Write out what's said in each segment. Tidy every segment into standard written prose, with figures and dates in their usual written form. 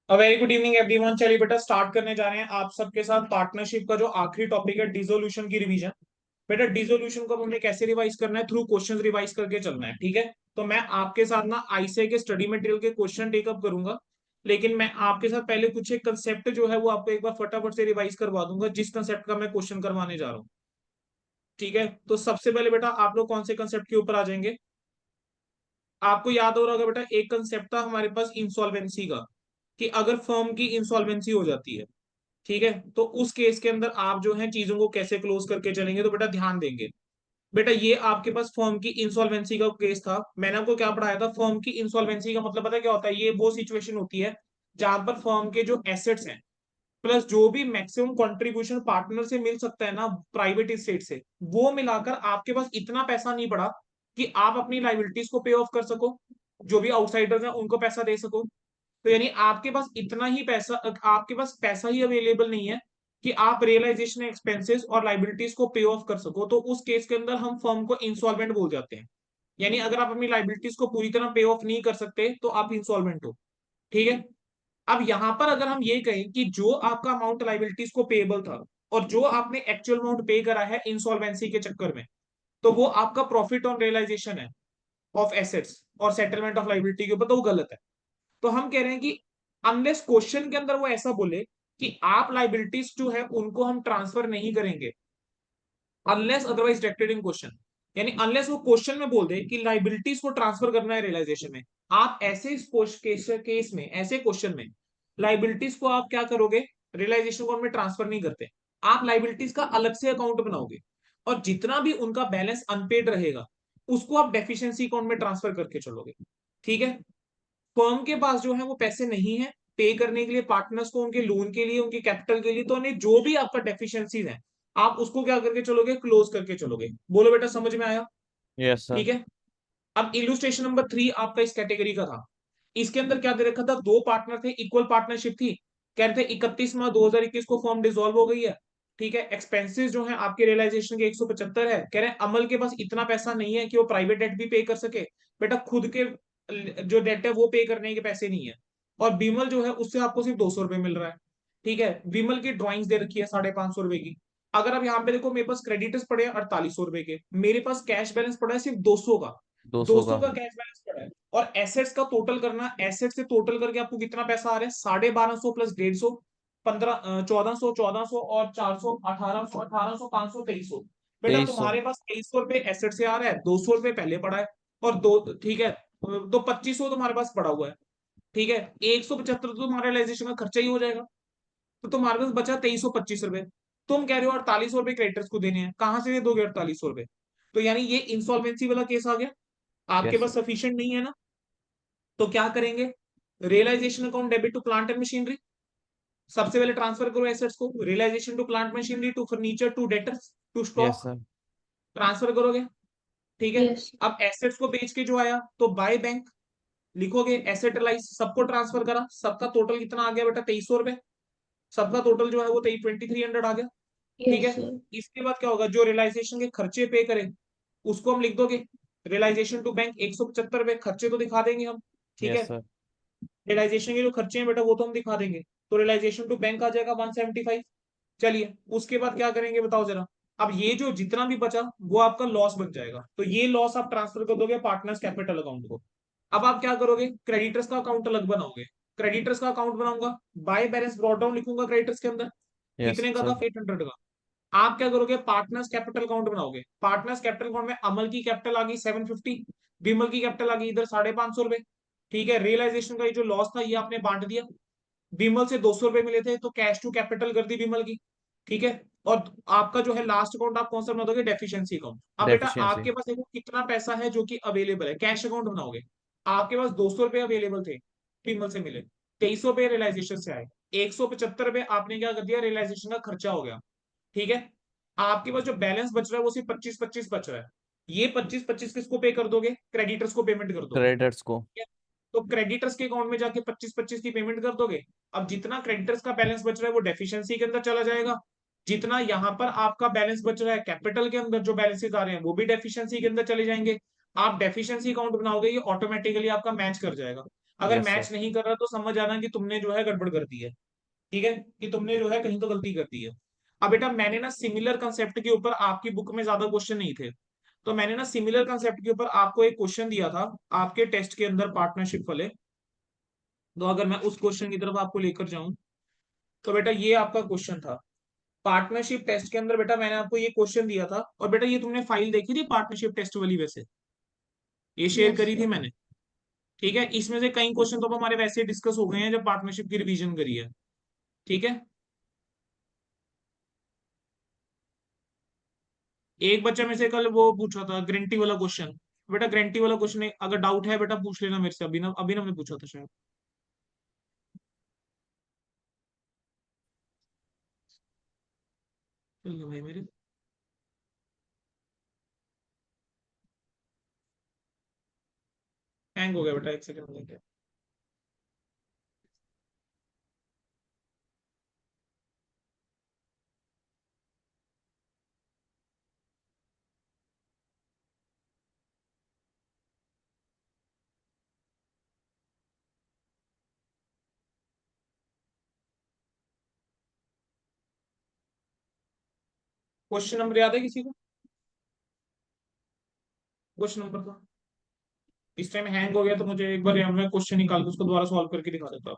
Very good evening everyone. चलिए बेटा start करने जा रहे हैं आप सबके साथ पार्टनरशिप का जो आखिरी टॉपिक है डिसोल्यूशन की रिवीजन। बेटा डिसोल्यूशन को हमने कैसे रिवाइज करना है, थ्रू क्वेश्चंस रिवाइज करके चलना है। ठीक है, तो मैं आपके साथ ना आईसीआई के स्टडी मटेरियल के क्वेश्चन टेकअप करूंगा, लेकिन मैं आपके साथ पहले कुछ एक कंसेप्ट जो है वो आपको एक बार फटाफट से रिवाइज करवा दूंगा, जिस कंसेप्ट का मैं क्वेश्चन करवाने जा रहा हूँ। ठीक है, तो सबसे पहले बेटा आप लोग कौन से कंसेप्ट के ऊपर आ जाएंगे? आपको याद हो रहा होगा बेटा, एक कंसेप्ट था हमारे पास इंसॉल्वेंसी का, कि अगर फर्म की इंसॉल्वेंसी हो जाती है, ठीक है, तो उस केस के अंदर आप जो है चीजों को कैसे क्लोज करके चलेंगे। तो बेटा ध्यान देंगे। बेटा ये आपके पास फर्म की इंसॉल्वेंसी का केस था। मैंने आपको क्या पढ़ाया था? फर्म की इंसॉल्वेंसी का मतलब पता है क्या होता है? ये वो सिचुएशन होती है जहां पर फर्म के जो एसेट्स हैं प्लस जो भी मैक्सिमम कंट्रीब्यूशन पार्टनर से मिल सकता है ना, प्राइवेट स्टेट से, वो मिलाकर आपके पास इतना पैसा नहीं पड़ा कि आप अपनी लाइबिलिटीज को पे ऑफ कर सको, जो भी आउटसाइडर्स हैं उनको पैसा दे सको। तो यानी आपके पास इतना ही पैसा, आपके पास पैसा ही अवेलेबल नहीं है कि आप रियलाइजेशन एक्सपेंसेस और लाइबिलिटीज को पे ऑफ कर सको। तो उस केस के अंदर हम फर्म को इंसॉल्वेंट बोल जाते हैं। यानी अगर आप अपनी लाइबिलिटीज को पूरी तरह पे ऑफ नहीं कर सकते तो आप इंसॉल्वेंट हो। ठीक है, अब यहां पर अगर हम ये कहें कि जो आपका अमाउंट लाइबिलिटीज को पेएबल था और जो आपने एक्चुअल अमाउंट पे करा है इंसॉल्वेंसी के चक्कर में, तो वो आपका प्रॉफिट ऑन रियलाइजेशन है ऑफ एसेट्स और सेटलमेंट ऑफ लाइबिलिटी के ऊपर, तो वो गलत है। तो हम कह रहे हैं कि अनलेस क्वेश्चन के अंदर वो ऐसा बोले कि आप लाइबिलिटीज जो है उनको हम ट्रांसफर नहीं करेंगे, unless otherwise directed in question, यानी अनलेस वो क्वेश्चन में बोल दे कि लाइबिलिटीज को ट्रांसफर करना है रियलाइजेशन में, आप ऐसे केस में, ऐसे क्वेश्चन में लाइबिलिटीज को आप क्या करोगे? रियलाइजेशन अकाउंट में ट्रांसफर नहीं करते, आप लाइबिलिटीज का अलग से अकाउंट बनाओगे और जितना भी उनका बैलेंस अनपेड रहेगा उसको आप डेफिशिएंसी अकाउंट में ट्रांसफर करके चलोगे। ठीक है, फर्म के पास जो है वो पैसे नहीं है पे करने के लिए पार्टनर्स को, उनके लोन के लिए, उनके कैपिटल के लिए, तो उन्हें जो भी आपका डेफिशिएंसीज है आप उसको क्या करके चलोगे? क्लोज करके चलोगे। बोलो बेटा समझ में आया? Yes sir. ठीक है, अब इलुस्ट्रेशन नंबर 3 आपका इस कैटेगरी का था। इसके अंदर क्या दे रखा था? दो पार्टनर थे, इक्वल पार्टनरशिप थी। कह रहे थे 31 मार्च 2021 को फर्म डिसॉल्व हो गई है। ठीक है, एक्सपेंसेस जो है आपके रियलाइजेशन के 175 है। कह रहे हैं अमल के पास इतना पैसा नहीं है कि वो प्राइवेट डेट भी पे कर सके। बेटा खुद के जो डेट है वो पे करने के पैसे नहीं है। और बीमल जो है उससे आपको सिर्फ 200 रुपए मिल रहा है। ठीक है, बीमल की ड्रॉइंग्स दे रखी है 550 रुपए की। अगर आप यहाँ पे देखो, मेरे पास क्रेडिटर्स पड़े हैं 4800 रुपए के, मेरे पास कैश बैलेंस पड़ा है सिर्फ 200 का। 200 200 का। का कैश बैलेंस पड़ा है। और एसेट्स का टोटल करना, एसेट से टोटल करके आपको कितना पैसा आ रहा है? 1250 प्लस 150, 15, 1400, 1400 और 400, 1800, 1800, 500, 2300। बेटा 2300। तुम्हारे पास 2300 रुपए एसेट से आ रहा है, 200 रुपए पहले पड़ा है और दो, ठीक है, तो 2500 तुम्हारे पास पड़ा हुआ है। ठीक है, 175 तो तुम्हारा रियलाइजेशन का खर्चा ही हो जाएगा। तो तुम्हारे पास बचा 2325 रुपए। तुम कह रहे हो 4800 रुपए क्रेडिटर्स को देने हैं, कहां से दे दोगे 4800 रुपए? तो यानी ये इंसॉल्वेंसी वाला केस आ गया, आपके यस पास सर। सफिशिएंट नहीं है ना। तो क्या करेंगे? Realisation account debit to plant and machinery, सबसे पहले ट्रांसफर करो एसेट्स को। Realisation to plant machinery, to furniture, to debtors, to yes stock, sir. Transfer करोगे। ठीक है, यस। अब एसेट्स को बेच के जो आया तो बाय बैंक लिखोगे, एसेटलाइज, सबको ट्रांसफर करा, सबका टोटल कितना आ गया बेटा? 2300 रुपए। सबका टोटल जो है वो 2300 आ गया। ठीक यस है, सर। इसके बाद क्या होगा? जो रियलाइजेशन के खर्चे पे करें उसको हम लिख दोगे। रियलाइजेशन टू बैंक 175 रुपए, खर्चे तो दिखा देंगे हम। ठीक यस है, सर। रियलाइजेशन के जो खर्चे हैं बेटा वो तो हम दिखा देंगे। तो रियलाइजेशन टू बैंक आ जाएगा 175। चलिए उसके बाद क्या करेंगे बताओ जरा। अब ये जो जितना भी बचा वो आपका लॉस बन जाएगा, तो ये लॉस आप ट्रांसफर कर दोगे पार्टनर्स कैपिटल अकाउंट को। अब आप क्या करोगे? क्रेडिटर्स का अकाउंट अलग बनाओगे। क्रेडिटर्स का अकाउंट बनाऊंगा, बाय बैलेंस ब्रॉट डाउन लिखूंगा क्रेडिटर्स के अंदर। यस कितने का था? सर। 800 का। आप क्या करोगे? पार्टनर्स कैपिटल अकाउंट बनाओगे। पार्टनर्स कैपिटल अकाउंट में अमल की कैपिटल आ गई 750, विमल की कैपिटल आ गई इधर 550 रुपए। ठीक है, रियलाइजेशन का ये जो लॉस था ये आपने बांट दिया। विमल से 200 रुपए मिले थे तो कैश टू कैपिटल कर दी विमल की। ठीक है, और आपका जो है लास्ट अकाउंट आप कौन सा बना दोगे? Deficiency account. अब बेटा डेफिशिएंसी। आपके पास देखो कितना पैसा है जो कि अवेलेबल है, कैश अकाउंट बनाओगे। आपके पास 200 रुपए अवेलेबल थे, विमल से मिले, 2300 रुपए रियलाइजेशन से आए, 175 रुपए आपने क्या कर दिया? रियलाइजेशन का खर्चा हो गया। ठीक है, आपके पास जो बैलेंस बच रहा है वो सिर्फ 25-25 बच रहा है। ये 25-25 किसको पे कर दोगे? क्रेडिटर्स को पेमेंट कर दोगे। क्रेडिटर्स को। ठीक है? तो क्रेडिटर्स के अकाउंट में जाके 25-25 की पेमेंट कर दोगे। अब जितना क्रेडिटर्स का बैलेंस बच रहा है वो डेफिशिएंसी के अंदर चला जाएगा, जितना यहां पर आपका बैलेंस बच रहा है कैपिटल के अंदर जो बैलेंसेस आ रहे हैं वो भी डेफिशिएंसी के अंदर चले जाएंगे। आप डेफिशिएंसी अकाउंट बनाओगे, ये ऑटोमेटिकली आपका मैच कर जाएगा। अगर यस सर। मैच नहीं कर रहा तो समझ आना कि तुमने जो है गड़बड़ कर दी है। ठीक है, कि तुमने जो है कहीं तो गलती कर दी है। अब बेटा मैंने ना सिमिलर कंसेप्ट के ऊपर, आपकी बुक में ज्यादा क्वेश्चन नहीं थे, तो मैंने ना सिमिलर कंसेप्ट के ऊपर आपको एक क्वेश्चन दिया था आपके टेस्ट के अंदर, पार्टनरशिप वाले। तो अगर मैं उस क्वेश्चन की तरफ आपको लेकर जाऊं, तो बेटा ये आपका क्वेश्चन था पार्टनरशिप टेस्ट के अंदर। बेटा मैंने आपको ये क्वेश्चन दिया था, और बेटा ये तुमने फाइल देखी थी पार्टनरशिप टेस्ट वाली वैसे, ये शेयर यस करी थी सर। मैंने। ठीक है, इसमें से कई क्वेश्चन तो अब हमारे वैसे ही डिस्कस हो गए हैं जब पार्टनरशिप की रिवीजन करी है। ठीक है, एक बच्चा में से कल वो पूछा था गारंटी वाला क्वेश्चन। बेटा गारंटी वाला क्वेश्चन अगर डाउट है बेटा पूछ लेना मेरे से, अभी ना मैं पूछा था शायद। चल गया भाई मेरे, हैंग हो गया बेटा, एक सेकंड लेके। क्वेश्चन नंबर याद है किसी को? क्वेश्चन नंबर का इस टाइम हैंग हो गया तो मुझे एक बार मैं क्वेश्चन निकाल के उसको दोबारा सॉल्व करके दिखा देता हूँ।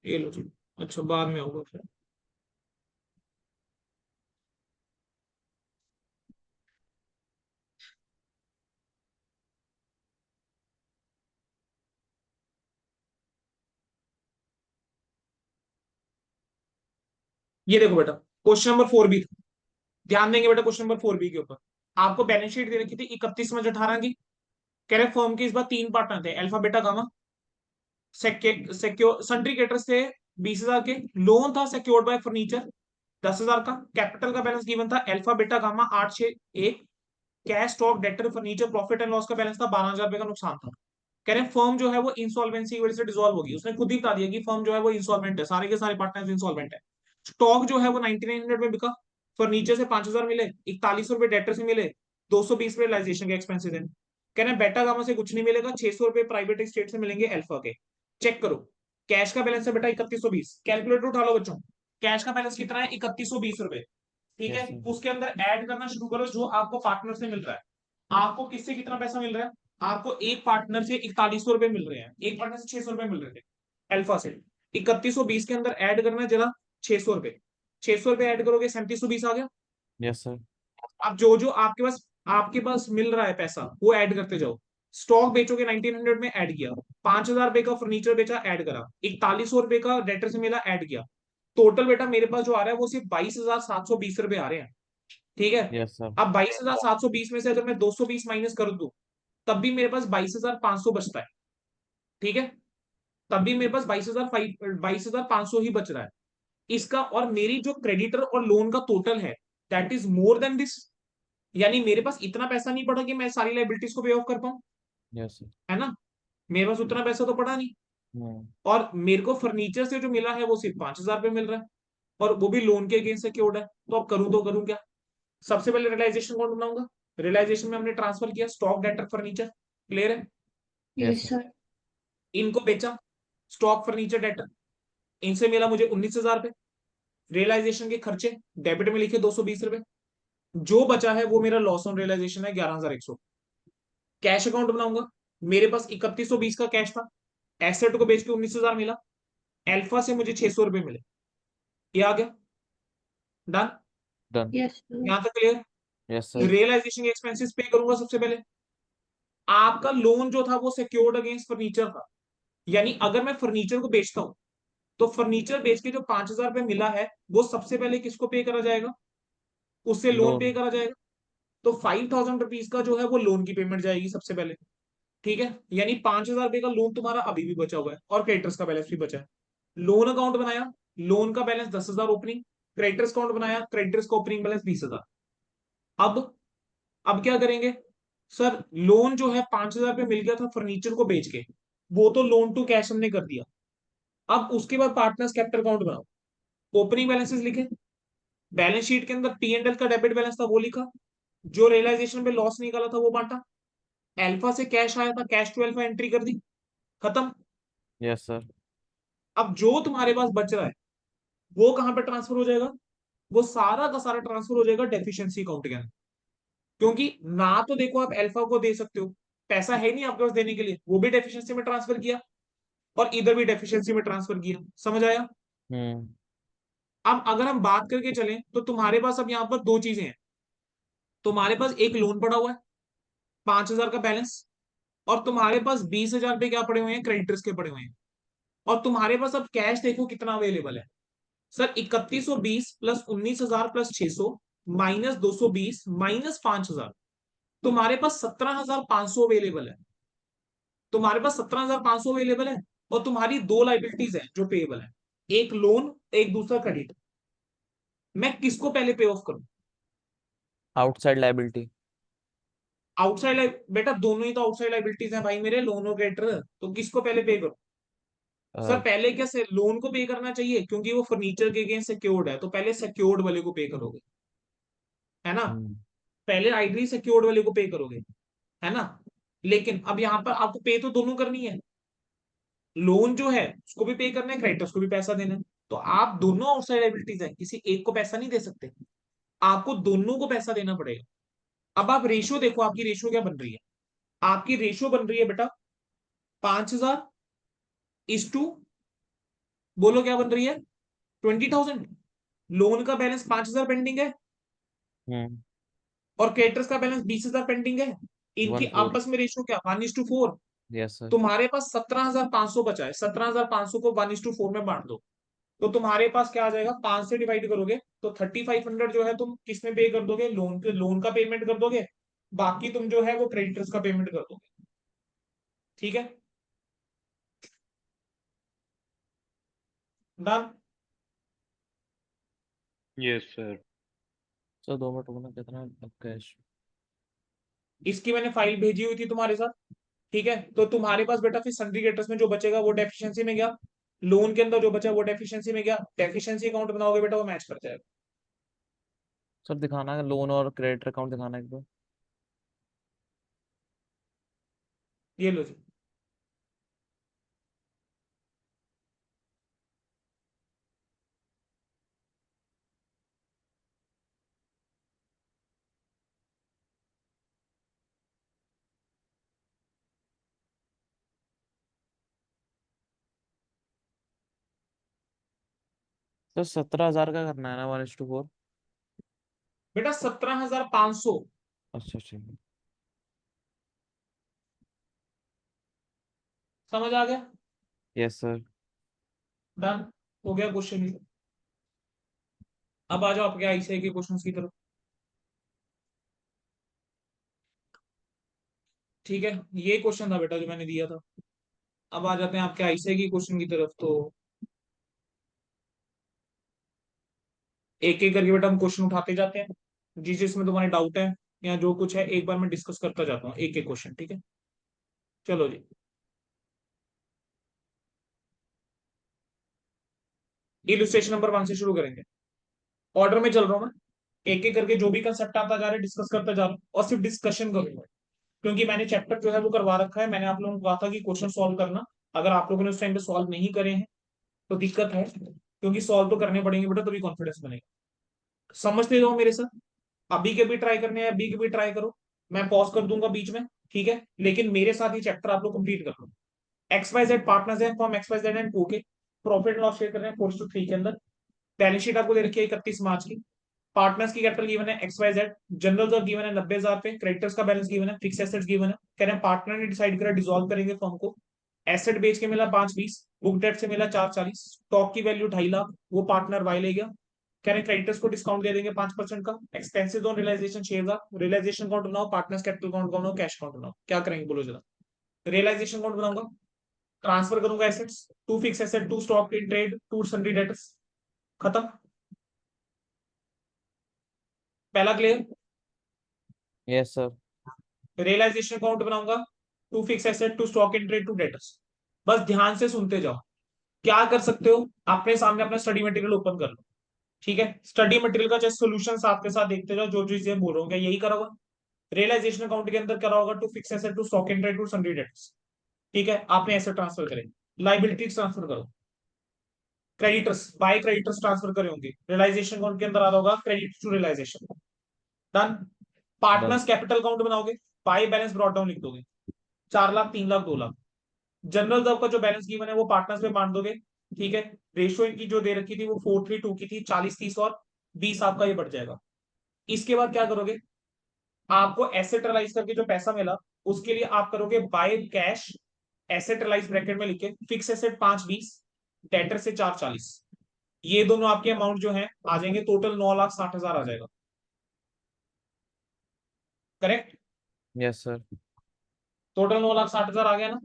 ये लो जी। अच्छा बाद में होगा फिर। ये देखो बेटा, क्वेश्चन नंबर 4 बी। ध्यान देंगे बेटा क्वेश्चन नंबर 4 बी के ऊपर। आपको बैलेंस शीट दे रखी थी 31 मार्च 18 की। कह रहे फर्म के इस बार 3 पार्टनर थे, alpha beta gamma. Secure sundry creditors थे 20,000 के। लोन था सिक्योर्ड बाय फर्नीचर 10,000 का। कैपिटल का बैलेंस गिवन था alpha beta gamma 861। Cash stock debtor furniture profit and loss का बैलेंस था 12,000 रुपए का नुकसान था। कह रहे हैं फर्म जो है वो इंसॉल्वेंसी की वजह से डिसॉल्व होगी। उसने खुद ही बता दिया कि फर्म जो है वो इंसॉल्वेंट है, सारे के सारे पार्टनर्स इंसॉल्वेंट है। स्टॉक जो है वो 9900 में बिका। फर्नीचर से 5,000 मिले, 4100 रुपए डेटर से मिले, 220 रुपए रिलाइजेशन के एक्सपेंसिस है। कह रहे हैं बेटा गामा से कुछ नहीं मिलेगा, 600 रुपए प्राइवेट स्टेट से मिलेंगे अल्फा के। चेक करो, कैश का बैलेंस है बेटा 3120। कैलकुलेटर उठा लो बच्चों, कैश का बैलेंस कितना है? 3120 रुपए। ठीक है, यस सर। उसके अंदर ऐड करना शुरू करो जो आपको पार्टनर से मिल रहा है। आपको किससे कितना पैसा मिल रहा है? आपको एक पार्टनर से 4100 रुपए मिल रहे हैं, एक पार्टनर से 600 रुपए मिल रहे थे अल्फा से। 3120 के अंदर ऐड करना है जरा 600 रुपए। 600 रुपए ऐड करोगे 3720 आ गया। Yes sir. अब जो जो आपके पास मिल रहा है पैसा वो ऐड करते जाओ। स्टॉक बेचोगे 1900 में, ऐड किया। 5,000 रुपए का फर्नीचर बेचा, ऐड करा। 4100 रुपए का डेटर से मिला, ऐड किया। टोटल बेटा मेरे पास जो आ रहा है वो सिर्फ 22,720 रुपए आ रहे हैं। ठीक है, यस सर। अब 22,720 में से अगर मैं 220 माइनस कर दूं, तब भी मेरे पास 22,500 बचता है। ठीक है, तब भी मेरे पास 22,500 ही बच रहा है। इसका और मेरी जो क्रेडिटर और लोन का टोटल है, that is more than this. यानी मेरे पास इतना पैसा नहीं पड़ा कि मैं सारी लाइबिलिटीज को पे ऑफ कर पाऊं, यस सर। है ना? मेरे पास उतना पैसा तो पड़ा नहीं। हम्म। और मेरे को फर्नीचर से जो मिला है वो सिर्फ 5,000 रुपये मिल रहा है, और वो भी लोन के अगेंस्ट सिक्योर्ड है। तो अब करूं तो करूं क्या? सबसे पहले रियलाइजेशन कौन बनाऊंगा? रियलाइजेशन में हमने ट्रांसफर किया स्टॉक डेटर फर्नीचर। क्लियर है? Yes yes sir. सर। इनको बेचा, स्टॉक फर्नीचर डेटर, इनसे मिला मुझे 19,000 रुपए। रियलाइजेशन के खर्चे डेबिट में लिखे 220 रुपए। जो बचा है वो मेरा लॉस ऑन रियलाइजेशन है 11,100। कैश अकाउंट बनाऊंगा, मेरे पास 3120 का कैश था, एसेट को बेच के 19,000 मिला, अल्फा से मुझे 600 रुपए मिले। ये आ गया, डन। डन। Yes sir. यहां तक क्लियर? Yes sir. रियलाइजेशन के एक्सपेंसेस पे करूंगा सबसे पहले। आपका लोन जो था वो सिक्योर्ड अगेंस्ट फर्नीचर था, यानी अगर मैं फर्नीचर को बेचता हूं तो फर्नीचर बेच के जो 5,000 रुपए मिला है वो सबसे पहले किसको पे करा जाएगा? उससे लोन पे लोन। करा जाएगा। तो 5,000 रुपीज का जो है वो लोन की पेमेंट जाएगी सबसे पहले। ठीक है, यानी 5,000 रुपए का लोन तुम्हारा अभी भी बचा हुआ है, और क्रेडिटर्स का बैलेंस भी बचा है। लोन अकाउंट बनाया, लोन का बैलेंस 10,000 ओपनिंग। क्रेडिटर्स अकाउंट बनाया, क्रेडिटर्स का ओपनिंग बैलेंस 20,000। अब अब क्या करेंगे? सर लोन जो है 5,000 रुपये मिल गया था फर्नीचर को बेच के, वो तो लोन टू कैश हमने कर दिया। अब उसके बाद पार्टनर्स कैपिटल अकाउंट बनाओ। ओपनिंग बैलेंसेस लिखे, बैलेंस शीट के अंदर पी एंड एल का डेबिट बैलेंस था वो लिखा, जो रियलाइजेशन पे लॉस निकाला था वो बांटा। अल्फा से कैश आया था, कैश टू अल्फा एंट्री कर दी, खत्म। Yes sir. अब जो तुम्हारे पास बच रहा है वो कहां पे ट्रांसफर हो जाएगा? वो सारा का सारा ट्रांसफर हो जाएगा डेफिशिएंसी अकाउंट के अंदर। क्योंकि ना तो देखो आप अल्फा को दे सकते हो, पैसा है नहीं आपके पास देने के लिए, वो भी डेफिशिएंसी में ट्रांसफर किया और इधर भी डेफिशिएंसी में ट्रांसफर किया। समझ आया? हम्म। अब अगर हम बात करके चलें तो तुम्हारे पास अब यहाँ पर दो चीजें हैं। तुम्हारे पास एक लोन पड़ा हुआ है 5,000 का बैलेंस, और तुम्हारे पास 20,000 पे क्या पड़े हुए हैं, क्रेडिटर्स के पड़े हुए हैं। और तुम्हारे पास अब कैश देखो कितना अवेलेबल है। Sir 3120 plus 19,000 plus 600 minus 220 minus 5,000, तुम्हारे पास 17,500 अवेलेबल है। तुम्हारे पास 17,500 अवेलेबल है, और तुम्हारी दो लाइबिलिटीज है जो पेएबल है, एक लोन, एक दूसरा क्रेडिट। मैं किसको पहले पे ऑफ करूं? Outside liability. आउटसाइड, बेटा दोनों ही तो आउटसाइड लाइबिलिटीज हैं भाई मेरे, लोन और क्रेडिटर, तो किसको पहले पे करूं? सर पहले क्या से लोन को पे करना चाहिए क्योंकि वो फर्नीचर के अगेंस्ट सिक्योर्ड है, तो पहले सिक्योर्ड वाले को पे करोगे, है ना? हम्म। पहले आइडली सिक्योर्ड वाले को पे करोगे, है ना? लेकिन अब यहाँ पर आपको पे तो दोनों करनी है, लोन जो है उसको भी पे करना है, क्रेडिटर्स को भी पैसा देना है। तो आप दोनों आउटसाइड लायबिलिटीज है, किसी एक को पैसा नहीं दे सकते, आपको दोनों को पैसा देना पड़ेगा। अब आप रेशियो देखो, आपकी रेशियो क्या बन रही है? आपकी रेशियो बन रही है बेटा 5,000 इज टू, बोलो क्या बन रही है, 20,000। लोन का बैलेंस 5,000 पेंडिंग है, हम्म। और क्रेडिटर्स का बैलेंस 20,000 पेंडिंग है। इनकी 1/4। आपस में रेशियो क्या, 1:4। Yes sir. तुम्हारे पास 17,500 बचा है, 17,500 को 1:4 में बांट दो, तो तुम्हारे पास क्या आ जाएगा, 5 से डिवाइड करोगे तो 3,500 जो है तुम किसमें पे कर दोगे, लोन के, लोन का पेमेंट कर दोगे, बाकी तुम जो है वो क्रेडिटर्स का पेमेंट कर दोगे। ठीक है, done. Yes sir. Sir 2 minute रुकना, कितना कैश? इसकी मैंने फाइल भेजी हुई थी तुम्हारे साथ। ठीक है, तो तुम्हारे पास बेटा फिर सन्ड्री डेटर्स में जो बचेगा वो डेफिशिएंसी में गया, लोन के अंदर जो बचा वो डेफिशिएंसी में गया, डेफिशिएंसी अकाउंट बनाओगे बेटा वो मैच कर जाएगा। सर दिखाना है लोन और क्रेडिट अकाउंट दिखाना है एक बार। ये लो जी। सर 17,000 का करना है ना, 1/4? बेटा 17,500। अच्छा अच्छा। समझ आ गया? Yes sir. डन, हो गया क्वेश्चन। अब आ जाओ आपके आईसीआई के क्वेश्चंस की तरफ। ठीक है, ये क्वेश्चन था बेटा जो मैंने दिया था। अब आ जाते हैं आपके आईसीआई की क्वेश्चन की तरफ। तो एक एक करके बेटा हम क्वेश्चन उठाते जाते हैं, जिस जिसमें तुम्हारे डाउट है या जो कुछ है एक बार मैं डिस्कस करता जाता हूँ एक एक क्वेश्चन। ठीक है, चलो जी। इलस्ट्रेशन नंबर 1 से शुरू करेंगे, ऑर्डर में चल रहा हूँ मैं, एक एक करके जो भी कंसेप्ट आता जा रहा है डिस्कस करता जा रहा हूँ, और सिर्फ डिस्कशन करूंगा। क्योंकि मैंने चैप्टर जो है वो करवा रखा है, मैंने आप लोगों को कहा था कि क्वेश्चन सॉल्व करना। अगर आप लोगों ने उस टाइम पे सॉल्व नहीं करे हैं तो दिक्कत है, क्योंकि सॉल्व तो करने पड़ेंगे बेटा, तभी कॉन्फिडेंस बनेगा। समझते जाओ मेरे साथ, अभी के भी ट्राई करने हैं, अभी के भी ट्राई करो, मैं पॉज कर दूंगा बीच में। ठीक है, लेकिन मेरे साथ ही चैप्टर आप लोग कंप्लीट कर लो। एक्स वाई जेड पार्टनर्स हैं, form X Y Z and को के, प्रॉफिट लॉस शेयर कर रहे हैं 4:3 के अंदर। बैलेंस शीट आपको दे रखी है 31 मार्च की। पार्टनर्स की कैपिटल गिवन है एक्स वाई जेड, जनरल का गिवन है 90,000 पे, क्रेडिटर्स का बैलेंस गिवन है, फिक्स एसेट्स गिवन है। कह रहे हैं पार्टनर ने डिसाइड करा डिसॉल्व करेंगे फर्म को। एसेट बेच के मिला 520, बुक डेट से मिला 440, स्टॉक की वैल्यू 2.5 लाख, वो पार्टनर वाई ले गया। कह रहे हैं क्रेडिटर्स को डिस्काउंट दे देंगे 5% का। Expenses on realisation 6,000, realisation account बनाओ, पार्टनर्स कैपिटल अकाउंट बनाओ, कैश अकाउंट बनाओ, क्या करेंगे बोलो जरा? रियलाइजेशन अकाउंट बनाऊंगा, ट्रांसफर करूंगा assets, to fix asset, to stock in trade, to sundry debtors, खत्म। पहला clear? Yes sir. Realisation account बनाऊंगा, to fix asset, to stock in trade, to debtors. बस ध्यान से सुनते जाओ। क्या कर सकते हो, अपने सामने अपना स्टडी मटेरियल ओपन कर लो। ठीक है, स्टडी मटेरियल का जस्ट सोल्यूशन आपके साथ देखते जाओ, जो चीजें बोल रहा हूँ क्या यही करा हुआ? रियलाइजेशन अकाउंट के अंदर करा होगा to fix asset to stock in trade to sundry debts. ठीक है, आपने एसेट ट्रांसफर करे, लाइबिलिटीज ट्रांसफर करो, क्रेडिटर्स बाय क्रेडिटर्स ट्रांसफर करे होंगे, रियलाइजेशन अकाउंट के अंदर आ रहा होगा credit to realisation. Done. Done. Partners capital account बनाओगे, बाय बैलेंस ब्रॉट डाउन लिख दोगे, 4 लाख, 3 लाख, 2 लाख। जनरल रिजर्व का जो बैलेंस गिवन है वो पार्टनर्स में बांट दोगे। ठीक है, रेशियो इनकी जो दे रखी थी वो 4:3 की थी, 40-30 और 20 आपका ये बढ़ जाएगा। इसके बाद क्या करोगे, आपको एसेट रियलाइज करके जो पैसा मिला उसके लिए आप करोगे by cash, asset realise bracket में लिखे, फिक्स एसेट 5-20, डेटर से 4-40, ये दोनों आपके अमाउंट जो है आ जाएंगे, टोटल 9,60,000 आ जाएगा। करेक्ट। Yes sir. टोटल 9,60,000 आ गया ना।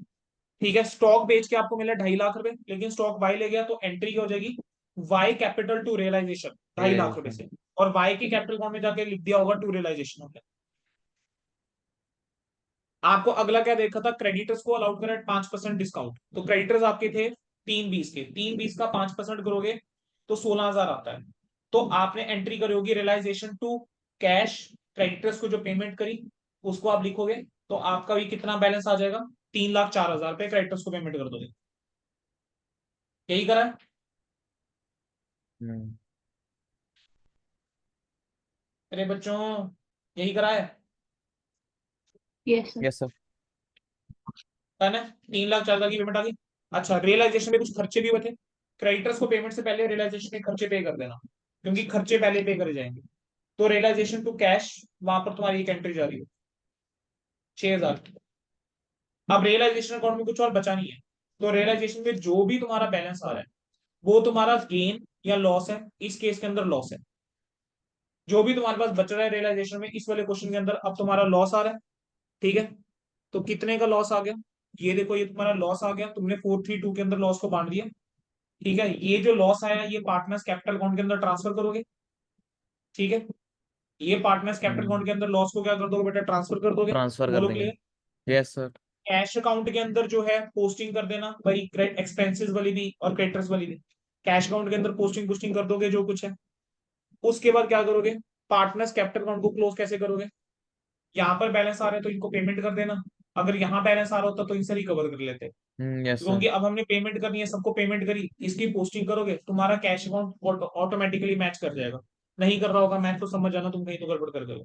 ठीक है, स्टॉक बेच के आपको मिला 2.5 लाख रुपए, लेकिन स्टॉक बाई ले गया तो एंट्री हो जाएगी Y capital to realisation 2.5 lakh रुपए रियलाइजेशन। से, और वाई की कैपिटल अकाउंट में जाके लिख दिया होगा टू रियलाइजेशन हो गया। आपको अगला क्या देखा था, क्रेडिटर्स को अलाउड करा 5% डिस्काउंट, तो क्रेडिटर्स आपके थे 320 के, 320 का 5% करोगे तो 16,000 आता है। तो आपने एंट्री करी होगी रियलाइजेशन टू कैश, क्रेडिटर्स को जो पेमेंट करी उसको आप लिखोगे, तो आपका भी कितना बैलेंस आ जाएगा, 3,04,000 रुपए क्रेडिटर्स को पेमेंट कर दोगे। यही करा है। हम्म। अरे बच्चों, यही करा है। Yes sir. Yes sir. है ना, 3,04,000 की पेमेंट आ गई। अच्छा, रियलाइजेशन में कुछ खर्चे भी बचे, क्रेडिटर्स को पेमेंट से पहले रियलाइजेशन में खर्चे पे कर देना, क्योंकि खर्चे पहले पे करे जाएंगे। तो रियलाइजेशन टू कैश, वहां पर तुम्हारी एक एंट्री जा रही है 6,000। अब रियलाइजेशन अकाउंट में कुछ और बचा नहीं है, तो रियलाइजेशन में जो भी तुम्हारा बैलेंस आ रहा है वो तुम्हारा गेन या लॉस है, इस केस के अंदर लॉस है। जो भी तुम्हारे पास बच रहा है रियलाइजेशन में इस वाले क्वेश्चन के अंदर, अब तुम्हारा लॉस आ रहा है। ठीक है, तो कितने का लॉस आ गया, ये देखो, ये तुम्हारा लॉस आ गया, तुमने 432 के अंदर लॉस को बांट दिया। ठीक है, ये जो लॉस आया ये पार्टनर्स कैपिटल अकाउंट के अंदर ट्रांसफर करोगे। ठीक है, ये पार्टनर्स कैपिटल अकाउंट के अंदर लॉस को क्या कर दोगे बेटा, ट्रांसफर कर दोगे। ट्रांसफर कर बोलो देंगे। Clear. Yes sir. Cash account के अंदर जो है पोस्टिंग कर देना भाई, एक्सपेंसेस वाली भी और क्रेडिटर्स वाली भी, कैश अकाउंट के अंदर पोस्टिंग पोस्टिंग कर दोगे जो कुछ है। उसके बाद क्या करोगे, पार्टनर्स कैपिटल अकाउंट को क्लोज कैसे करोगे, यहाँ पर बैलेंस आ रहा है तो इनको पेमेंट कर देना, अगर यहाँ बैलेंस आ रहा होता तो इनसे रिकवर कर लेते। Yes sir. क्योंकि अब हमने पेमेंट करनी है, सबको पेमेंट करी, इसकी पोस्टिंग करोगे, तुम्हारा कैश अकाउंट ऑटोमेटिकली मैच कर जाएगा। नहीं कर रहा होगा मैच तो समझ जाना तुम कहीं तो गड़बड़ कर दो।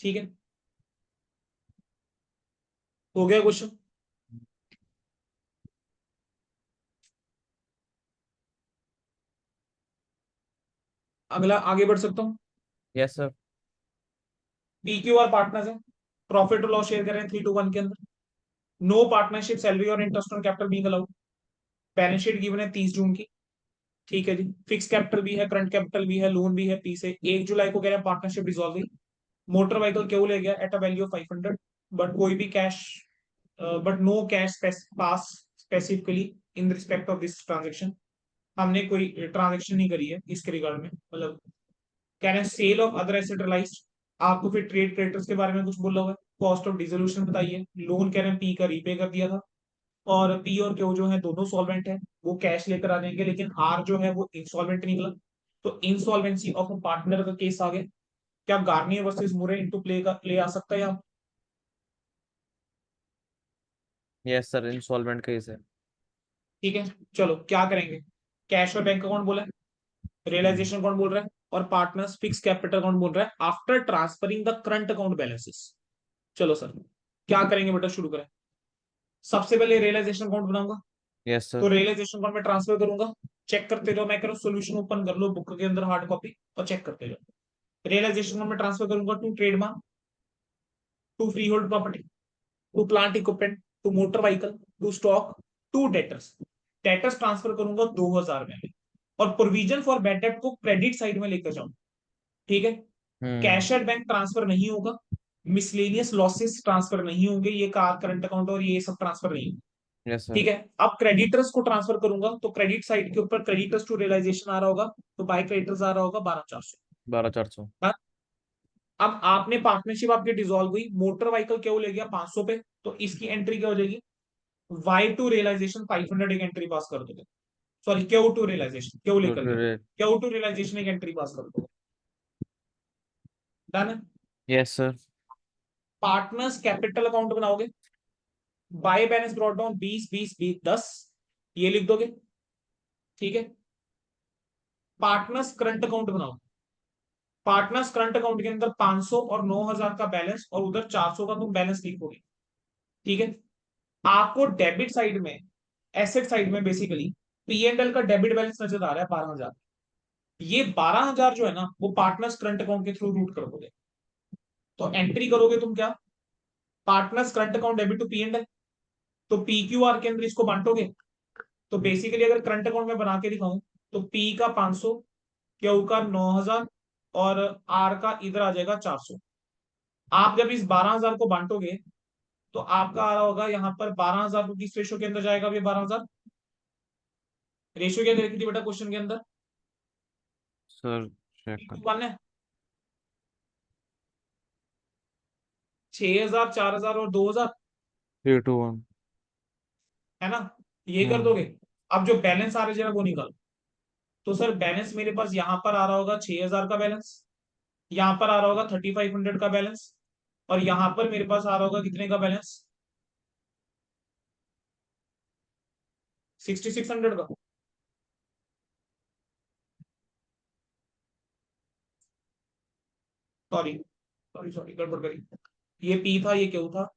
ठीक है, हो गया क्वेश्चन। अगला आगे बढ़ सकता हूँ। Yes sir. पीक्यूआर पार्टनर्स है, प्रॉफिट और लॉस शेयर कर रहे हैं 3:1 के अंदर। नो पार्टनरशिप सैलरी और interest on capital being allowed. Balance sheet given है 30 जून की। ठीक है जी, फिक्स कैपिटल भी है, करंट कैपिटल भी है, लोन भी है पी से। 1 जुलाई को कह रहे हैं पार्टनरशिप डिसॉल्व हुई। मोटर व्हीकल क्यों ले गया at a value of 500, but कोई भी cash, but no cash pass specifically in respect of this transaction. हमने कोई ट्रांजेक्शन नहीं करी है इसके रिगार्ड में, मतलब कह रहे हैं sale of other asset realised. आपको फिर ट्रेड क्रेडिटर्स के बारे में कुछ बोला हुआ है, कॉस्ट ऑफ डिसोल्यूशन बताइए, लोन कह रहे हैं पी का रीपे कर दिया था, और पी और क्यू जो है दोनों सॉल्वेंट है, वो कैश लेकर आ जाएंगे, लेकिन आर जो है वो इंसॉल्वेंट निकला, तो इंसॉल्वेंसी ऑफ अ पार्टनर का केस आ गया। क्या गार्नियर वर्सेस मुरे इनटू प्ले आ सकता है यहाँ। यस सर, इंसॉल्वेंट केस है। ठीक है, चलो क्या करेंगे, कैश और बैंक अकाउंट बोला है, रियलाइजेशन अकाउंट बोल रहा है, और पार्टनर्स फिक्स कैपिटल अकाउंट बोल रहा है after transferring the current account balances. चलो सर, क्या करेंगे बेटा, शुरू करें। सबसे पहले रियलाइजेशन अकाउंट बनाऊंगा, यस तो सर। रियलाइजेशन अकाउंट में ट्रांसफर करूंगा। चेक करते जाओ, मैं कह रहा हूँ सोल्यूशन ओपन कर लो बुक के अंदर हार्ड कॉपी और चेक करते जाओ। रियलाइजेशन अकाउंट में ट्रांसफर करूंगा to trademark, to free hold property, to plant equipment, to motor vehicle, to stock, to debtors. Debtors transfer करूंगा 2,000 में, और प्रोविजन फॉर बैड डेट को क्रेडिट साइड में लेकर जाऊं। ठीक है, कैश एट बैंक ट्रांसफर नहीं होगा, मिसलेनियस लॉसेस ट्रांसफर नहीं होंगे, ये कार करंट अकाउंट और ये सब ट्रांसफर नहीं होंगे। Yes sir. ठीक है, अब क्रेडिटर्स को ट्रांसफर करूंगा, तो क्रेडिट साइड के ऊपर क्रेडिटर्स टू रियलाइजेशन आ रहा होगा, तो बाय क्रेडिटर्स आ रहा होगा 12,400। 12,400। अब आपने पार्टनरशिप आपकी डिसॉल्व हुई, मोटर व्हीकल क्यों ले गया 500 पे, तो इसकी एंट्री क्या हो जाएगी, वाई टू रियलाइजेशन 500 एक एंट्री पास कर दोगे, सॉरी क्यू टू रियलाइजेशन, क्यों तो लेकर गया, क्यू टू रियलाइजेशन एक एंट्री पास कर दोगे। डन है। Yes sir. Partners capital account बनाओगे, बाय बैलेंस ब्रॉट डाउन 20 20 20 10, ये लिख दोगे, ठीक है। पार्टनर्स करंट अकाउंट बनाओ, पार्टनर्स करंट अकाउंट के अंदर 500 और 9000 का बैलेंस और उधर 400 का तुम बैलेंस लिखोगे, ठीक है। आपको डेबिट साइड में, एसेट साइड में बेसिकली P&L का डेबिट बैलेंस नजर आ रहा है 12,000। ये 12,000 जो है ना वो पार्टनर्स करंट अकाउंट के थ्रू रूट कर दोगे। तो एंट्री करोगे तुम क्या, partners current account debit to P&L, तो PQR के अंदर इसको बांटोगे। तो बेसिकली अगर करंट अकाउंट में बना के दिखाऊं तो P का 500, Q का 9,000 और R का इधर आ जाएगा 400। आप जब इस 12,000 को बांटोगे तो आपका आ रहा होगा यहाँ पर 12,000 को किस रेशो के अंदर जाएगा, ये 12,000 रेशो क्या करेगी थी बेटा क्वेश्चन के अंदर, सर चेक कर। 1 है, 6,000 4,000 और 2,000, 3 to 1। है ना, ये कर हम्म। दोगे। अब जो बैलेंस आ रहा है वो निकाल। तो सर बैलेंस मेरे पास यहाँ पर आ रहा होगा 6,000 का बैलेंस, यहाँ पर आ रहा होगा 3,500 का बैलेंस, और यहाँ पर मेरे पास आ रहा होगा कितने का बैलेंस, 6,600 का। सॉरी सॉरी सॉरी, गड़बड़ करी। ये पी था, ये क्यू था,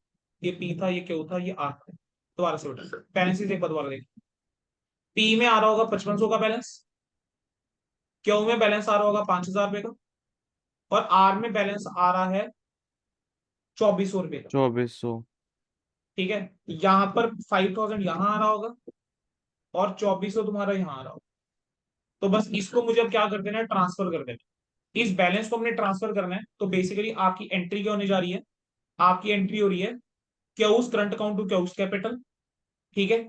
ये पी था, ये क्यू था, ये आर था। दोबारा से बेटा बैलेंस एक बार दोबारा देख। पी में आ रहा होगा 5,500 का बैलेंस, क्यू में बैलेंस आ रहा होगा 5,000 रुपए का, और आर में बैलेंस आ रहा है 2,400 रुपए का, 2400। ठीक है। यहाँ पर 5,000 यहाँ आ रहा होगा और 2,400 तुम्हारा यहाँ आ रहा होगा। तो बस इसको मुझे अब क्या कर देना है, ट्रांसफर कर देना। इस बैलेंस को हमने ट्रांसफर करना है, तो बेसिकली आपकी एंट्री क्या होने जा रही है, आपकी एंट्री हो रही है Q's current account to Q's capital, ठीक है।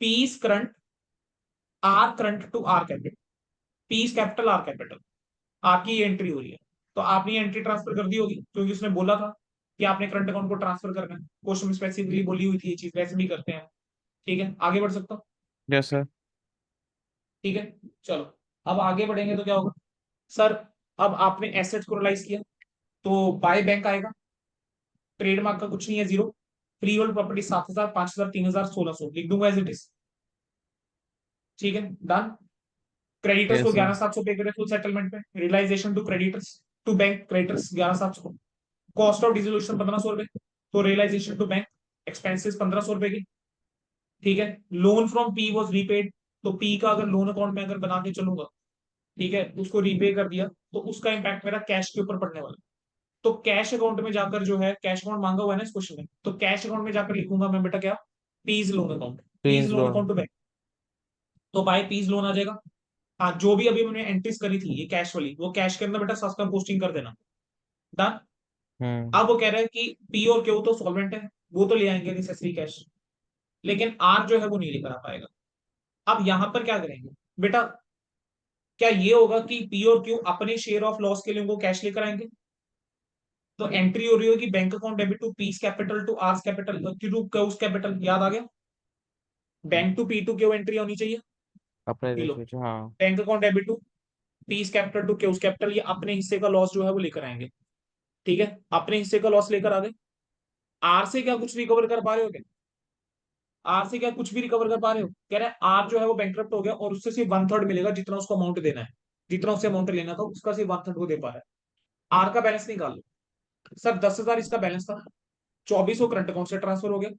P's current, R current to R capital, P's capital R capital, आपकी ये एंट्री हो रही है। तो आपने ये एंट्री ट्रांसफर कर दी होगी क्योंकि उसने बोला था कि आपने करंट अकाउंट को ट्रांसफर करना है, क्वेश्चन में स्पेसिफिकली बोली हुई थी ये चीज, वैसे भी करते हैं, ठीक है। आगे बढ़ सकता हूँ, यस सर। ठीक है। चलो अब आगे बढ़ेंगे तो क्या होगा सर, अब आपने एसेट्स को रियलाइज किया तो बाय बैंक आएगा, ट्रेडमार्क का कुछ नहीं है, जीरो। फ्री होल्ड प्रॉपर्टी 7,000 5,000 3,000 1,600 लिख दूंगा एज इट इज, ठीक है, डन। क्रेडिटर्स को यस सर। 11,700 पे करे फुल सेटलमेंट पे, realisation to creditors, to bank creditors 11,700, cost of dissolution 1,500 रुपए, तो रियलाइजेशन टू बैंक एक्सपेंसेस 1,500 रुपए की, ठीक है। Loan from P was repaid, तो पी का अगर लोन अकाउंट में अगर बना के चलूंगा, ठीक है, उसको रीपे कर दिया तो उसका इंपैक्ट मेरा कैश के ऊपर पड़ने वाला है। तो कैश अकाउंट में जाकर जो है, कैश अकाउंट मांगा हुआ है ना इस क्वेश्चन में, तो कैश अकाउंट में जाकर लिखूंगा मैं बेटा क्या, P's loan account, P's please loan loan. Account to bank, तो बाय पीज लोन आ जाएगा। हाँ जो भी अभी मैंने एंट्रीज करी थी ये कैश वाली, वो कैश के अंदर बेटा सस्ता पोस्टिंग कर देना, डन। हम्म। अब वो कह रहा है कि पी और क्यू तो सॉल्वेंट है, वो तो ले आएंगे नेसेसरी कैश, लेकिन आर जो है वो नहीं लेकर आ पाएगा। अब यहां पर क्या करेंगे बेटा, क्या ये होगा कि पी और क्यू अपने शेयर ऑफ लॉस के लिए उनको कैश लेकर आएंगे, तो एंट्री हो रही होगी bank account debit to P's capital to R's capital to Q's capital, याद आ गया, bank to P to Q entry होनी चाहिए। अपने ये लो, रेशियो से, हाँ। Bank account debit to P's capital to Q's capital, ये अपने हिस्से का लॉस जो है वो लेकर आएंगे, ठीक है। अपने हिस्से का लॉस लेकर आ गए। आर से क्या कुछ रिकवर कर पा रहे हो क्या, आर से क्या कुछ भी रिकवर कर पा रहे हो, कह रहे हैं आर जो है वो बैंकरप्ट हो गया और उससे सिर्फ 1/3 मिलेगा जितना उसको अमाउंट देना है, जितना उससे अमाउंट लेना था उसका सिर्फ 1/3 वो दे पा रहा है। आर का बैलेंस निकाल लो सर, 10,000 इसका बैलेंस था, 2,400 करंट अकाउंट से ट्रांसफर हो गया,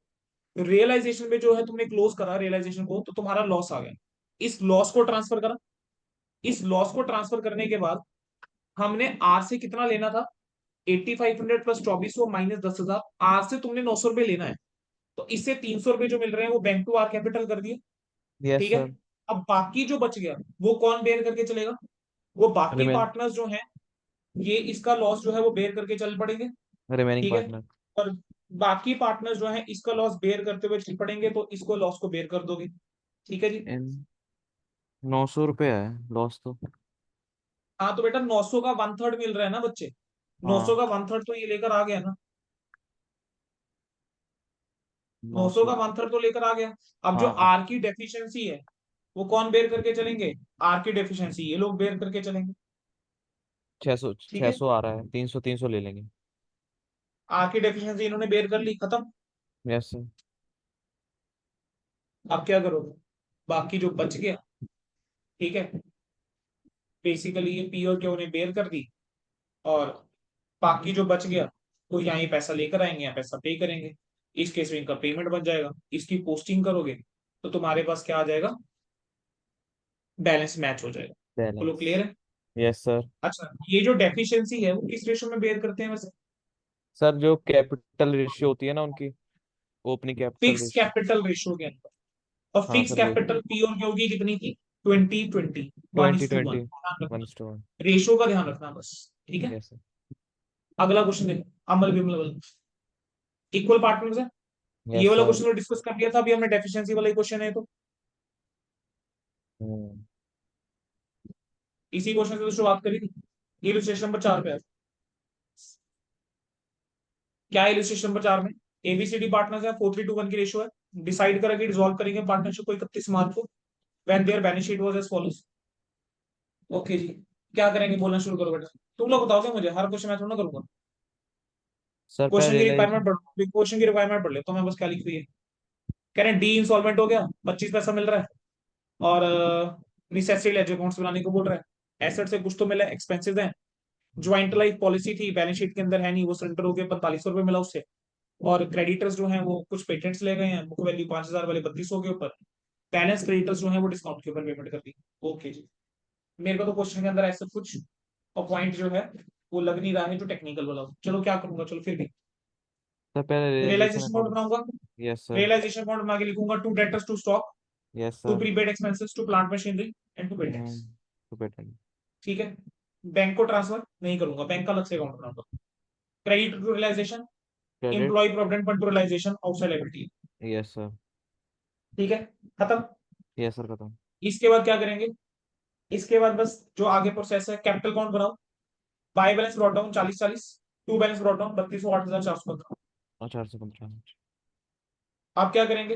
रियलाइजेशन में जो है तुमने क्लोज करा रियलाइजेशन को, तो तुम्हारा लॉस आ गया, इस लॉस को ट्रांसफर करा। इस लॉस को ट्रांसफर करने के बाद हमने आर से कितना लेना था, 8,500 प्लस 2,400 माइनस 10,000, आर से तुमने 900 रुपए लेना है, तो इससे 300 रुपए जो मिल रहे हैं वो बैंक टू आर कैपिटल कर दिए, यस ठीक है। सर। अब बाकी जो बच गया वो कौन बेयर करके चलेगा, वो बाकी रिमेन पार्टनर्स जो हैं, ये इसका लॉस जो है वो बेयर करके चल पड़ेंगे, रिमेनिंग ठीक है। पार्टनर। और बाकी पार्टनर्स जो हैं इसका लॉस बेयर करते हुए चल पड़ेंगे, तो इसको लॉस को बेयर कर दोगे, ठीक है जी। इन 900 रुपये है लॉस तो। हाँ तो बेटा 900 का 1/3 मिल रहा है ना बच्चे, 900 हाँ। का 1/3 तो ये लेकर आ गया ना, नौ 900 सौ का 1/3 तो लेकर आ गया। अब जो हाँ। आर की डेफिशिएंसी है वो कौन बेयर करके चलेंगे, आर की डेफिशिएंसी ये लोग बेयर करके चलेंगे, 600 ठीक है, 600 आ रहा है, 300 ले लेंगे। आखिरी डेफिशिएंसी इन्होंने बेयर कर ली, खत्म। Yes sir. अब क्या करोगे, बाकी जो बच गया, ठीक है, बेसिकली ये पी और क्यू ने बेयर कर दी, और बाकी जो बच गया तो यहाँ ये पैसा लेकर आएंगे, यहाँ पैसा पे करेंगे। इस केस में इनका पेमेंट बन जाएगा, इसकी पोस्टिंग करोगे तो तुम्हारे पास क्या आ जाएगा, बैलेंस मैच हो जाएगा। बोलो, बैलेंस। क्लियर है? Yes sir. अच्छा, ये जो डेफिशिएंसी है वो किस रेशो में बेयर करते हैं वैसे? सर जो कैपिटल रेशियो होती है ना उनकी, opening capital fix ratio. Capital ratio के अंदर। और हाँ फिक्स सर वही। कैपिटल पी और क्यू की कितनी थी? 20-20, 20 1:1। 20 1:1। रेशो का ध्यान रखना बस, ठीक है। Yes sir. अगला क्वेश्चन देखो, अमल विमल वाला, इक्वल पार्टनर्स है। ये यस वाला सर। क्वेश्चन तो डिस्कस कर लिया था, अभी हमने डेफिशिएंसी वाला ही क्वेश्चन है, तो हम्म। इसी क्वेश्चन से तो शुरुआत करी थी। इलस्ट्रेशन नंबर 4 पे है। क्या है इलस्ट्रेशन नंबर 4 में? एबीसीडी पार्टनर्स है, 4:3 की रेशियो है। डिसाइड करा कि डिसॉल्व करेंगे पार्टनरशिप को 31 मार्च को, when there balance sheet was as follows. Okay जी, क्या करेंगे, बोलना शुरू करो बेटा। तुम लोग बताओगे मुझे, हर क्वेश्चन मैं थोड़ा ना करूंगा। सर पहले क्वेश्चन की रियलाइज। रिक्वायरमेंट पढ़, क्वेश्चन की रिक्वायरमेंट पढ़ ले तो मैं बस क्या लिख हुई है। कह रहे हैं डी इंसॉल्वेंट हो गया, 25 पैसा मिल रहा है, और निसेसरी लेजर अकाउंट्स बनाने को बोल रहा है। एसेट से कुछ तो मिला, एक्सपेंसेस है। ज्वाइंट लाइफ पॉलिसी थी, बैलेंस शीट के अंदर है नहीं, वो सरेंडर हो गया, 4500 रुपये मिला उससे। और क्रेडिटर्स जो हैं वो कुछ पेटेंट्स ले गए हैं, बुक वैल्यू 5000 वाले 3200 के ऊपर। बैलेंस क्रेडिटर्स जो है वो डिस्काउंट के ऊपर पेमेंट कर दी। ओके जी, मेरे को तो क्वेश्चन के अंदर ऐसा कुछ और पॉइंट जो है वो लग नहीं रहा है जो टेक्निकल वाला हो। चलो क्या करूंगा, चलो फिर भी सर पहले रियलाइजेशन रियलाइजेशन अकाउंट अकाउंट। बनाऊंगा। Yes sir. रियलाइजेशन अकाउंट बना के लिखूंगा, to debtors to stock, yes to sir. Prepaid expenses, to plant machinery and to patents. To patent. ठीक है, बैंक को ट्रांसफर नहीं करूंगा, बैंक का अलग से अकाउंट बनाऊंगा। Credit to realisation, credit. Employ provident fund to realisation, outside liability. Yes sir. ठीक है, खत्म। यस सर खत्म। इसके बाद क्या करेंगे, इसके बाद बस जो आगे प्रोसेस है, कैपिटल अकाउंट बनाओ। By balance brought down 40-40, to balance brought down 3200, 8415। और 415। आप क्या करेंगे,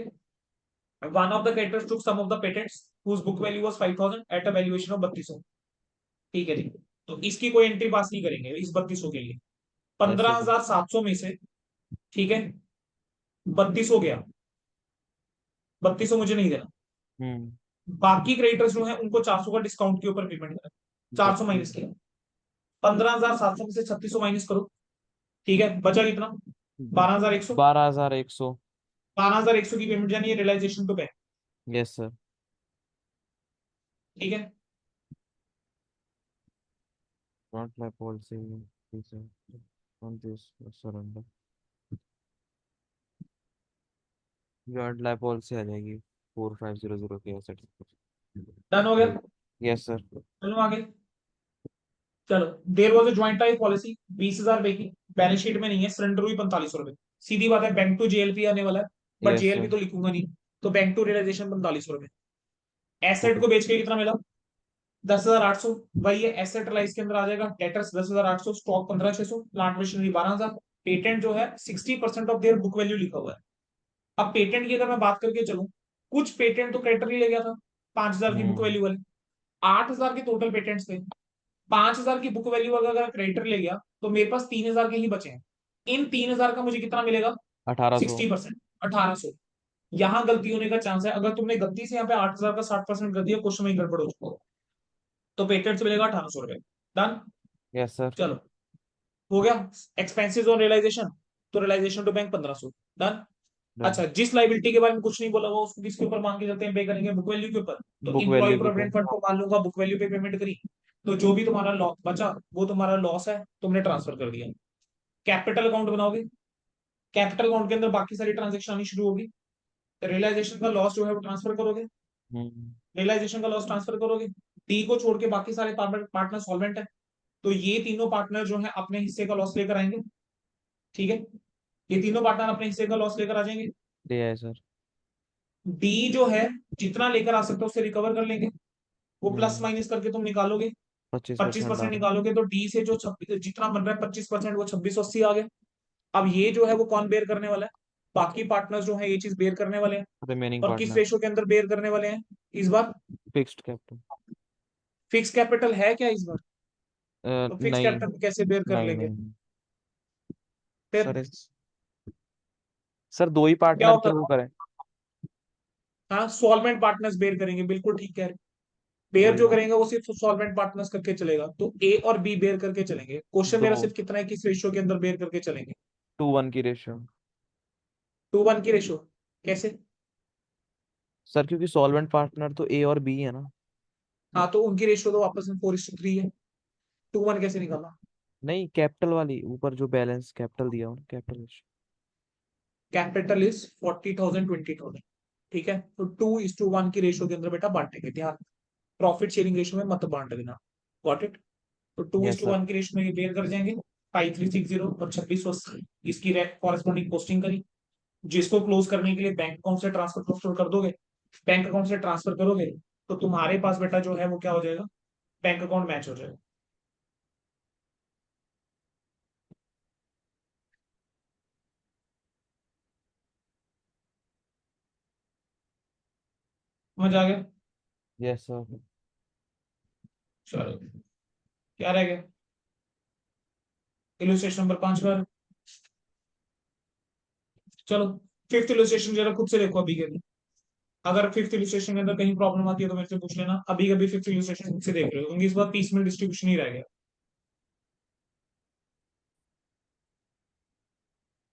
one of the creditors took some of the patents whose book value was 5000 at a valuation of 3200। ठीक है जी, तो इसकी कोई एंट्री पास नहीं करेंगे इस 3200 के लिए। ऐसे तो। 15700 में से, ठीक है, 3200 गया, 3200 मुझे नहीं देना। हम्म। बाकी क्रेडिटर्स जो है उनको 400 का डिस्काउंट के ऊपर पेमेंट करें, 400 माइनस किया। 15700 में से 3600 माइनस करो, ठीक है, बचा कितना, 12100। 12100। 12100 की पेमेंट जानी है realisation to bank. Yes sir. ठीक है, Not my policy. Please, on this surrender. Guard life policy आ जाएगी 4500 के एसेट। डन हो गया। Yes sir. चलो आगे, चलो, there was a joint type policy 20000 रुपए की, बैलेंस शीट में नहीं है, सरेंडर हुई 4500 रुपए। सीधी बात है, बैंक टू जेएलपी आने वाला है, बट यस जेएलपी सर। तो लिखूंगा नहीं, तो बैंक टू रियलाइजेशन 4500 रुपए। Asset okay. को बेच के कितना मिला, 10,800। वही है, एसेट राइज के अंदर आ जाएगा। Debtors 10,800, stock 15,600, plant machinery 12,000। Patent जो है 60% ऑफ देयर बुक वैल्यू लिखा हुआ है। अब पेटेंट की अगर मैं बात करके चलूं, कुछ पेटेंट तो क्रेडिटर ही ले गया था, 5,000 की बुक हम्म। वैल्यू वाले। 8,000 के टोटल पेटेंट्स थे, 5,000 की बुक वैल्यू अगर क्रेडिटर ले गया तो मेरे पास 3,000 के ही बचे हैं। इन 3,000 का मुझे कितना मिलेगा, 1800। 60%, 1,800। यहाँ गलती होने का चांस है, अगर तुमने गलती से यहाँ पे 8,000 का 60% कर दिया, क्वेश्चन में गड़बड़ हो चुका हो, तो पेटेंट से मिलेगा 1,800 रुपए। डन। Yes sir. चलो, हो गया। एक्सपेंसेस ऑन रियलाइजेशन, तो realisation to bank 1,500। Done. Done. अच्छा, जिस लाइबिलिटी के बारे में कुछ नहीं बोला हुआ उसको किसके ऊपर मांग के चलते हैं, पे करेंगे बुक वैल्यू के ऊपर। तो बुक इंप्लॉय वैल्यू के ऊपर। प्रोविडेंट फंड को मान लूंगा, बुक वैल्यू पे पेमेंट करी, तो जो भी तुम्हारा लॉस बचा वो तुम्हारा लॉस है, तुमने ट्रांसफर कर दिया। कैपिटल अकाउंट बनाओगे, कैपिटल अकाउंट के अंदर बाकी सारी ट्रांजेक्शन आनी शुरू होगी। रियलाइजेशन का लॉस जो है वो ट्रांसफर करोगे, हम्म। रियलाइजेशन का लॉस ट्रांसफर करोगे। डी को छोड़ के बाकी सारे पार्टनर सॉल्वेंट है, तो ये तीनों पार्टनर जो है अपने हिस्से का लॉस लेकर आएंगे। ठीक है, ये तीनों पार्टनर अपने हिस्से का लॉस लेकर आ जाएंगे। ले आए सर। डी जो है जितना लेकर आ सकता है उससे रिकवर कर लेंगे, वो प्लस हम्म। माइनस करके तुम निकालोगे। 25% 25% आ रहा। निकालोगे तो डी से जो जितना बन रहा है 25%, वो 2680 आ गया। अब ये जो है वो कौन बेयर करने वाला है, बाकी पार्टनर्स जो है ये चीज बेयर करने वाले हैं। रिमेनिंग और किस पार्टनर। रेशो के अंदर बेयर करने वाले हैं इस बार, फिक्स्ड कैपिटल। फिक्स कैपिटल है क्या इस बार? तो फिक्स नहीं कैपिटल कैसे बेयर कर नहीं लेंगे? नहीं फिर सर सर दो ही क्या पार्टनर होता के वो था? करें। हाँ, सॉल्वेंट पार्टनर्स बेयर करेंगे, बिल्कुल ठीक कह रहे। बेयर वही जो ना। करेंगे वो सिर्फ सॉल्वेंट पार्टनर्स करके चलेगा, तो ए और बी बेयर करके चलेंगे। क्वेश्चन दो मेरा सिर्फ कितना है, किस रेशियो के अंदर बेयर करके चलेंगे? 2:1 की रेशियो। 2:1 की रेशियो। कैसे? सर क्योंकि सॉल्वेंट पार्टनर तो ए और बी है ना। हाँ, तो उनकी रेशियो तो वापस में 4:3 है। 2:1 कैसे निकाला? नहीं कैपिटल वाली ऊपर जो बैलेंस कैपिटल दिया हो कैपिटल रेशियो। Capital is 40,000 20,000। ठीक है, तो 2:1 की रेशियो के अंदर बेटा बांटेंगे, ध्यान। प्रॉफिट शेयरिंग रेशियो में मत बांट देना। Got it? तो two is yes to sir. One की रेशियो में ये बेयर कर जाएंगे। 5360 और 2680 इसकी कॉरेस्पॉन्डिंग पोस्टिंग करी, जिसको क्लोज करने के लिए बैंक अकाउंट से ट्रांसफर कर दोगे। बैंक अकाउंट से ट्रांसफर करोगे तो तुम्हारे पास बेटा जो है वो क्या हो जाएगा? बैंक अकाउंट मैच हो जाएगा। समझ आ गया? Yes sir. चलो, क्या रह गया? इलस्ट्रेशन नंबर 5 बार। चलो, फिफ्थ इलस्ट्रेशन जरा खुद से देखो अभी के लिए। अगर फिफ्थ इलस्ट्रेशन के अंदर कहीं प्रॉब्लम आती है तो मेरे से पूछ लेना। अभी कभी फिफ्थ इलस्ट्रेशन खुद से देख रहे हो, क्योंकि इस बार 30 मिनट डिस्ट्रीब्यूशन ही रह गया।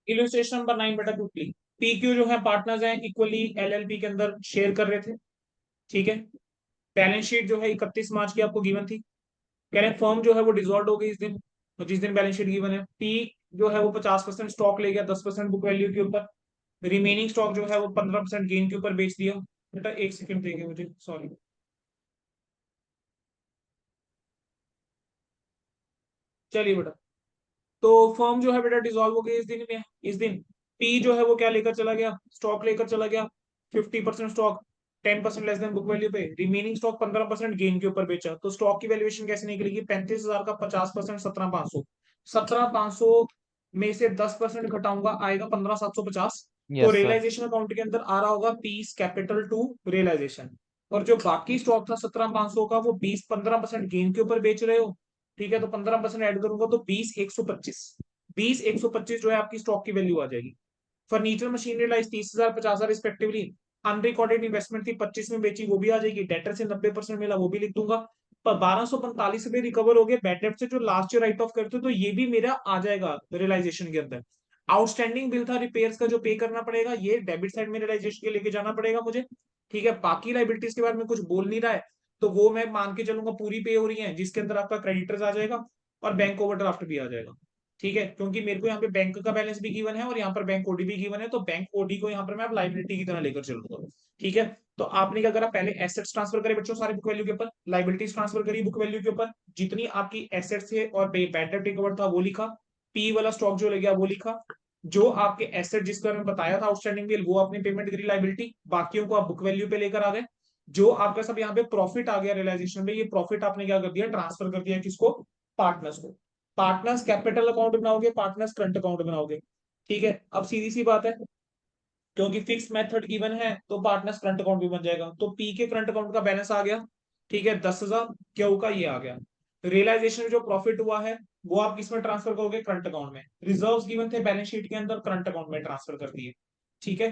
इलस्ट्रेशन नंबर 9 बेटा क्विकली। पीक्यू जो है पार्टनर्स हैं, इक्वली एलएलपी के अंदर शेयर कर रहे थे। ठीक है। बैलेंस शीट जो है 31 मार्च की आपको गिवन थी। कह रहे हैं फर्म जो है वो डिसॉल्व हो गई इस दिन, तो जिस दिन बैलेंस शीट गिवन है। पी जो है वो 50% स्टॉक ले गया, 10% बुक वैल्यू के ऊपर। रिमेनिंग स्टॉक जो है वो 15% गेन के ऊपर बेच दिया। बेटा एक सेकंड देंगे मुझे, सॉरी। चलिए बेटा, तो फर्म जो है बेटा डिसॉल्व हो गई इस दिन में। इस दिन पी जो है वो क्या लेकर चला गया? स्टॉक लेकर चला गया। 50% stock, 10% less than book value पे। रिमेनिंग स्टॉक 15% गेन के ऊपर बेचा। तो स्टॉक की वैल्यूएशन कैसे निकलेगी? 35,000 का 50%, 17,500। 17,500 में से 10% घटाऊंगा, आएगा 15,750। तो यस सर। रियलाइजेशन अकाउंट के अंदर आ रहा होगा पीस कैपिटल टू रियलाइजेशन। और जो बाकी स्टॉक था 17,500 का, वो 15% गेन के ऊपर बेच रहे हो। ठीक है, तो 15% ऐड करूंगा तो 20,125। 20,125 जो है आपकी स्टॉक की वैल्यू आ जाएगी। Furniture machinery lies 30,000 50,000 respectively. Unrecorded investment थी 25 में बेची, वो भी आ जाएगी। डेटर से 90% मिला, वो भी लिख दूंगा। पर 1245 रिकवर हो गए बैड डेट से, जो लास्ट ईयर राइट ऑफ करते, तो ये भी मेरा आ जाएगा रियलाइजेशन के अंदर। आउटस्टैंडिंग बिल था रिपेयर्स का जो पे करना पड़ेगा, ये डेबिट साइड में रियलाइजेशन के लेके जाना पड़ेगा मुझे। ठीक है, बाकी लाइबिलिटीज के बारे में कुछ बोल नहीं रहा है, तो वो मैं मान के चलूंगा पूरी पे हो रही है, जिसके अंदर आपका क्रेडिटर्स आ जाएगा और बैंक ओवरड्राफ्ट भी आ जाएगा। ठीक है, क्योंकि मेरे को यहाँ पे बैंक का बैलेंस भी गिवन है और यहाँ पर बैंक ओडी भी गिवन है, तो बैंक ओडी को यहाँ पर मैं अब लाइबिलिटी की तरह लेकर चलूंगा। ठीक है, तो आपने क्या करा? पहले एसेट्स ट्रांसफर करे बच्चों सारे बुक वैल्यू के ऊपर, लाइबिलिटीज ट्रांसफर करी बुक वैल्यू के ऊपर। जितनी आपकी एसेट्स थे और बैड डेट रिकवर था वो लिखा। पी वाला स्टॉक जो ले गया वो लिखा। जो आपके एसेट जिसका मैं बताया था आउटस्टैंडिंग बिल, वो आपने पेमेंट करी लाइबिलिटी, बाकियों को आप बुक वैल्यू पे लेकर आ गए। जो आपका सब यहाँ पे प्रॉफिट आ गया रियलाइजेशन में, ये प्रॉफिट आपने क्या कर दिया? ट्रांसफर कर दिया किसको? पार्टनर्स को। पार्टनर्स कैपिटल अकाउंट बनाओगे, पार्टनर्स करंट अकाउंट बनाओगे। ठीक है, अब सीधी सी बात है, क्योंकि फिक्स मेथड गिवन है तो पार्टनर्स करंट अकाउंट भी बन जाएगा। तो पी के करंट अकाउंट का बैलेंस आ गया। ठीक है, 10,000। क्यू का ये आ गया। रियलाइजेशन में जो प्रॉफिट हुआ है वो आप किसमें ट्रांसफर करोगे? करंट अकाउंट में। रिजर्व्स गिवन थे बैलेंस शीट के अंदर, करंट अकाउंट में ट्रांसफर कर दिए। ठीक है,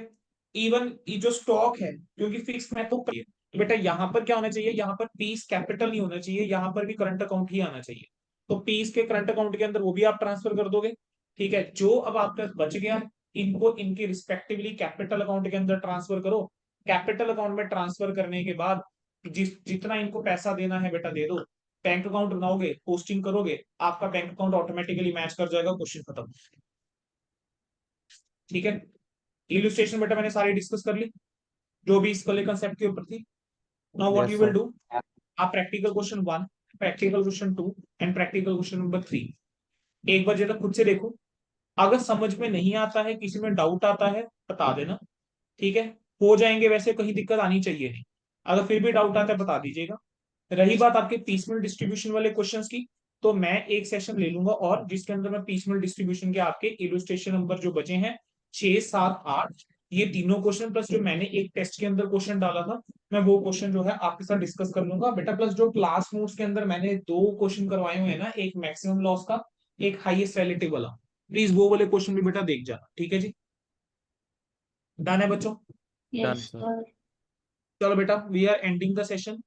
इवन ये जो स्टॉक है, क्योंकि फिक्स मेथड है, तो बेटा यहाँ पर क्या होना चाहिए? यहाँ पर पीस कैपिटल नहीं होना चाहिए, यहाँ पर भी करंट अकाउंट ही आना चाहिए। तो पीस के करंट अकाउंट के अंदर वो भी आप ट्रांसफर कर दोगे। ठीक है, जो अब आपका बच गया इनको इनकी रिस्पेक्टिवली कैपिटल अकाउंट के अंदर ट्रांसफर करो। कैपिटल अकाउंट में ट्रांसफर करने के बाद जितना इनको पैसा देना है बेटा दे दो। बैंक अकाउंट बनाओगे, पोस्टिंग करोगे, आपका बैंक अकाउंट ऑटोमेटिकली मैच कर जाएगा, क्वेश्चन खत्म। ठीक है, इलस्ट्रेशन बेटा मैंने सारी डिस्कस कर ली, जो भी इस वाले कंसेप्ट के ऊपर थी। Now what yes you will sir. Do, आप practical question 1, practical question 2 and practical question number 3 एक बार जरा खुद से देखो। अगर समझ में नहीं आता है, किसी में डाउट आता है, बता देना। ठीक है, हो जाएंगे वैसे, कहीं दिक्कत आनी चाहिए नहीं। अगर फिर भी डाउट आता है बता दीजिएगा। रही बात आपके पीसमेल डिस्ट्रीब्यूशन वाले क्वेश्चंस की, तो मैं एक सेशन ले लूंगा और जिसके अंदर मैं पीसमेल डिस्ट्रीब्यूशन के आपके इलस्ट्रेशन नंबर जो बचे हैं 6 7 8, ये तीनों क्वेश्चन प्लस जो मैंने एक टेस्ट के अंदर क्वेश्चन डाला था, मैं वो क्वेश्चन जो है आपके साथ डिस्कस कर लूंगा बेटा। प्लस जो क्लास नोट्स के अंदर मैंने 2 क्वेश्चन करवाए हुए हैं ना, एक मैक्सिमम लॉस का, एक हाईएस्ट रिलेटिव वाला, प्लीज वो वाले क्वेश्चन भी बेटा देख जाना, ठीक है जी। डन है बच्चों? Done Yes, sir. sir. चलो बेटा, we are ending the session.